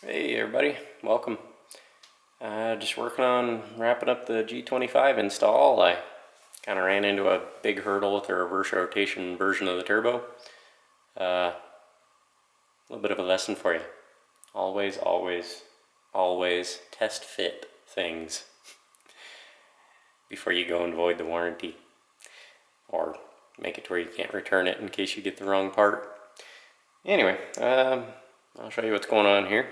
Hey everybody, welcome. Just working on wrapping up the G25 install. I kind of ran into a big hurdle with the reverse rotation version of the turbo. A little bit of a lesson for you. Always test fit things before you go and void the warranty. Or make it to where you can't return it in case you get the wrong part. Anyway, I'll show you what's going on here.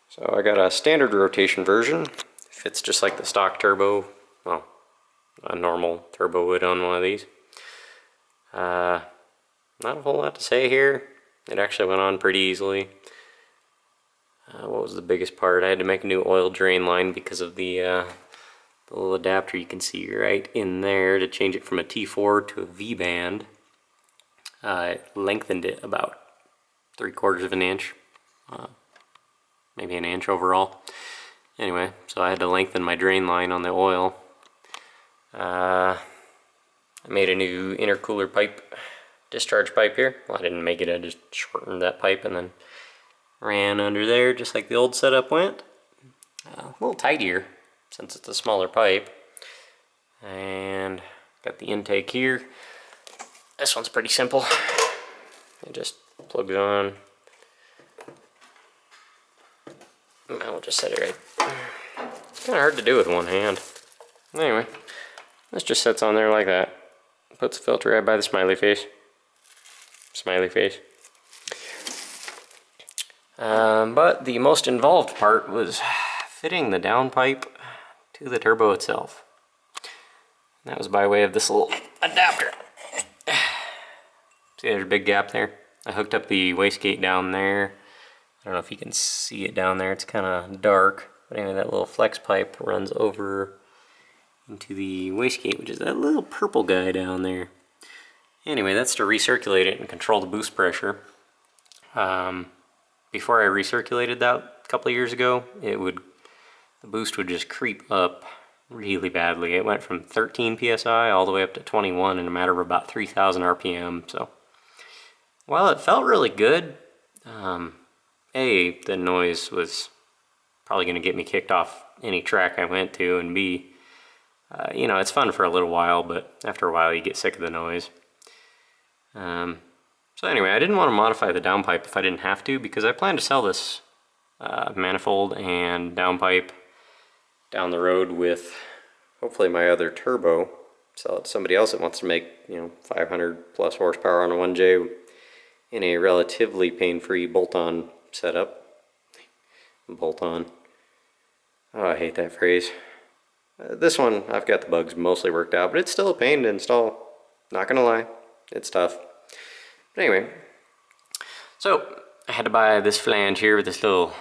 So I got a standard rotation version. Fits just like the stock turbo. Well, a normal turbo would on one of these. Not a whole lot to say here. It actually went on pretty easily. What was the biggest part? I had to make a new oil drain line because of the little adapter you can see right in there to change it from a T4 to a V-band. It lengthened it about 3/4 of an inch. Maybe an inch overall. Anyway, so I had to lengthen my drain line on the oil. I made a new intercooler pipe, discharge pipe here. Well, I didn't make it, I just shortened that pipe and then ran under there just like the old setup went. A little tighter since it's a smaller pipe. And got the intake here. This one's pretty simple. It just plugs on. I'll just set it right. It's kind of hard to do with one hand. Anyway, this just sits on there like that. Puts the filter right by the smiley face. Smiley face. But the most involved part was fitting the downpipe to the turbo itself. And that was by way of this little adapter. See, there's a big gap there. I hooked up the wastegate down there. I don't know if you can see it down there, it's kind of dark. But anyway, that little flex pipe runs over into the wastegate, which is that little purple guy down there. Anyway, that's to recirculate it and control the boost pressure. Before I recirculated that a couple of years ago, the boost would just creep up really badly. It went from 13 psi all the way up to 21 in a matter of about 3,000 RPM. So while it felt really good, A, the noise was probably going to get me kicked off any track I went to, and B, you know, it's fun for a little while, but after a while you get sick of the noise. So anyway, I didn't want to modify the downpipe if I didn't have to, because I plan to sell this manifold and downpipe down the road with hopefully my other turbo. Sell it to somebody else that wants to make, you know, 500 plus horsepower on a 1J in a relatively pain-free bolt-on setup. Bolt-on. Oh, I hate that phrase. This one, I've got the bugs mostly worked out, but it's still a pain to install. Not gonna lie, it's tough. But anyway, so I had to buy this flange here with this little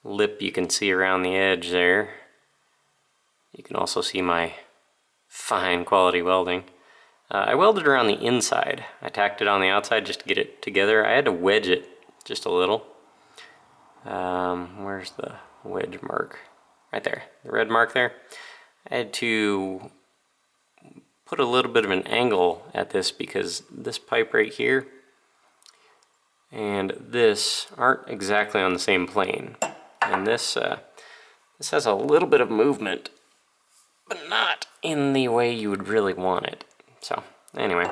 lip you can see around the edge there. You can also see my fine quality welding. I welded around the inside. I tacked it on the outside just to get it together. I had to wedge it just a little. Where's the wedge mark? Right there, the red mark there. I had to put a little bit of an angle at this because this pipe right here and this aren't exactly on the same plane. And this has a little bit of movement, but not in the way you would really want it. So anyway,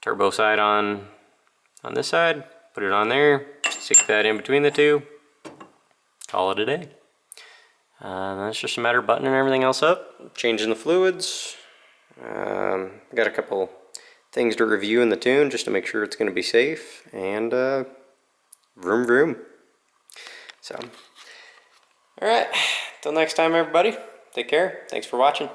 turbo side on this side, put it on there, stick that in between the two, call it a day. Then it's just a matter of buttoning everything else up, changing the fluids. Got a couple things to review in the tune just to make sure it's going to be safe, and vroom vroom. So, alright, till next time everybody, take care, thanks for watching.